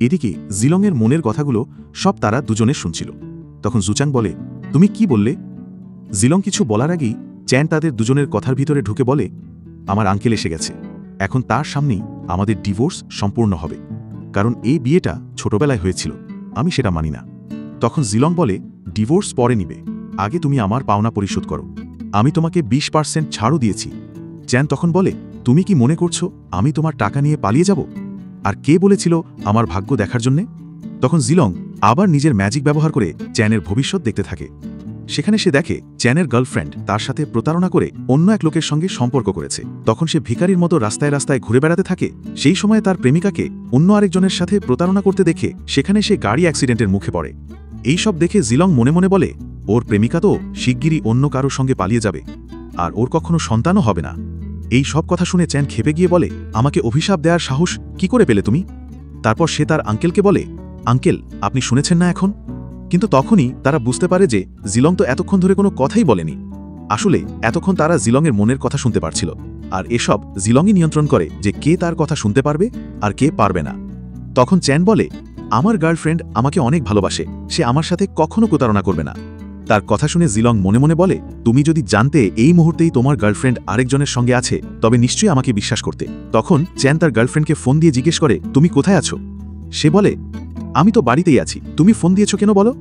এদিকে জিলংয়ের মনের কথাগুলো সব তারা দুজনে শুনছিল। তখন জুচাং বলে, তুমি কি বললে? জিলং কিছু বলার আগেই চ্যান তাদের দুজনের কথার ভিতরে ঢুকে বলে, আমার আঙ্কেল এসে গেছে, এখন তার সামনেই আমাদের ডিভোর্স সম্পূর্ণ হবে, কারণ এই বিয়েটা ছোটবেলায় হয়েছিল, আমি সেটা মানি না। তখন জিলং বলে, ডিভোর্স পরে নিবে, আগে তুমি আমার পাওনা পরিশোধ করো, আমি তোমাকে 20% ছাড়ও দিয়েছি। চ্যান তখন বলে, তুমি কি মনে করছো আমি তোমার টাকা নিয়ে পালিয়ে যাব? আর কে বলেছিল আমার ভাগ্য দেখার জন্যে? তখন জিলং আবার নিজের ম্যাজিক ব্যবহার করে চ্যানের ভবিষ্যৎ দেখতে থাকে। সেখানে সে দেখে চ্যানের গার্লফ্রেন্ড তার সাথে প্রতারণা করে অন্য এক লোকের সঙ্গে সম্পর্ক করেছে। তখন সে ভিখারির মতো রাস্তায় রাস্তায় ঘুরে বেড়াতে থাকে। সেই সময় তার প্রেমিকাকে অন্য আরেকজনের সাথে প্রতারণা করতে দেখে সেখানে সে গাড়ি অ্যাক্সিডেন্টের মুখে পড়ে। এই সব দেখে জিলং মনে মনে বলে, ওর প্রেমিকা তো শিগগিরই অন্য কারোর সঙ্গে পালিয়ে যাবে, আর ওর কখনো সন্তানও হবে না। এই সব কথা শুনে চ্যান খেপে গিয়ে বলে, আমাকে অভিশাপ দেওয়ার সাহস কি করে পেলে তুমি? তারপর সে তার আঙ্কেলকে বলে, আঙ্কেল, আপনি শুনেছেন না এখন? কিন্তু তখনই তারা বুঝতে পারে যে জিলং তো এতক্ষণ ধরে কোনো কথাই বলেনি। আসলে এতক্ষণ তারা জিলংয়ের মনের কথা শুনতে পারছিল, আর এসব জিলংই নিয়ন্ত্রণ করে যে কে তার কথা শুনতে পারবে আর কে পারবে না। তখন চ্যান বলে, আমার গার্লফ্রেন্ড আমাকে অনেক ভালোবাসে, সে আমার সাথে কখনো প্রতারণা করবে না। তার কথা শুনে জিলং মনে মনে বলে, তুমি যদি জানতে এই মুহূর্তেই তোমার গার্লফ্রেন্ড আরেকজনের সঙ্গে আছে, তবে নিশ্চয়ই আমাকে বিশ্বাস করতে। তখন চ্যান তার গার্লফ্রেন্ডকে ফোন দিয়ে জিজ্ঞেস করে, তুমি কোথায় আছো? সে বলে, আমি তো বাড়িতেই আছি, তুমি ফোন দিয়েছো কেন বলো?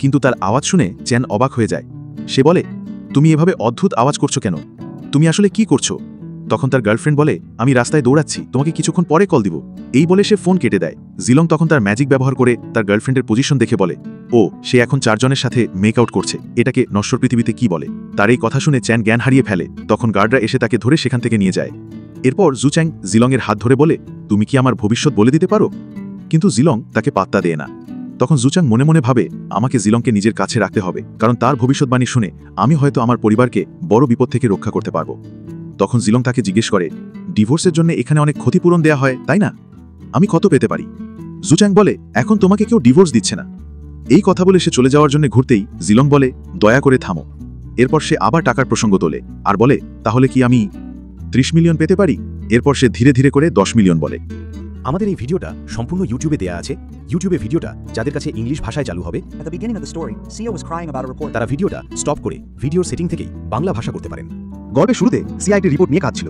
কিন্তু তার আওয়াজ শুনে চ্যান অবাক হয়ে যায়। সে বলে, তুমি এভাবে অদ্ভুত আওয়াজ করছো কেন? তুমি আসলে কি করছো? তখন তার গার্লফ্রেন্ড বলে, আমি রাস্তায় দৌড়াচ্ছি, তোমাকে কিছুক্ষণ পরে কল দিব। এই বলে সে ফোন কেটে দেয়। জিলং তখন তার ম্যাজিক ব্যবহার করে তার গার্লফ্রেন্ডের পজিশন দেখে বলে, ও সে এখন 4 জনের সাথে মেক আউট করছে, এটাকে নশ্বর পৃথিবীতে কি বলে? তার এই কথা শুনে চ্যান জ্ঞান হারিয়ে ফেলে। তখন গার্ডরা এসে তাকে ধরে সেখান থেকে নিয়ে যায়। এরপর জুচ্যাং জিলংয়ের হাত ধরে বলে, তুমি কি আমার ভবিষ্যৎ বলে দিতে পারো? কিন্তু জিলং তাকে পাত্তা দেয় না। তখন জুচ্যাং মনে মনে ভাবে, আমাকে জিলংকে নিজের কাছে রাখতে হবে, কারণ তার ভবিষ্যৎবাণী শুনে আমি হয়তো আমার পরিবারকে বড় বিপদ থেকে রক্ষা করতে পারবো। তখন জিলং তাকে জিজ্ঞেস করে, ডিভোর্সের জন্য এখানে অনেক ক্ষতিপূরণ দেয়া হয়, তাই না? আমি কত পেতে পারি? জুচ্যাং বলে, এখন তোমাকে কেউ ডিভোর্স দিচ্ছে না। এই কথা বলে সে চলে যাওয়ার জন্য ঘুরতেই জিলং বলে, দয়া করে থামো। এরপর সে আবার টাকার প্রসঙ্গ তোলে আর বলে, তাহলে কি আমি 30 মিলিয়ন পেতে পারি? এরপর সে ধীরে ধীরে করে 10 মিলিয়ন বলে। আমাদের এই ভিডিওটা সম্পূর্ণ ইউটিউবে দেয়া আছে। ইউটিউবে ভিডিওটা যাদের কাছে ইংলিশ ভাষায় চালু হবে, At the beginning of the story, Sia was crying about a report. তারা ভিডিওটা স্টপ করে ভিডিওর সেটিং থেকেই বাংলা ভাষা করতে পারেন। গল্পের শুরুতে সিআইডি রিপোর্ট নিয়ে কাজ ছিল।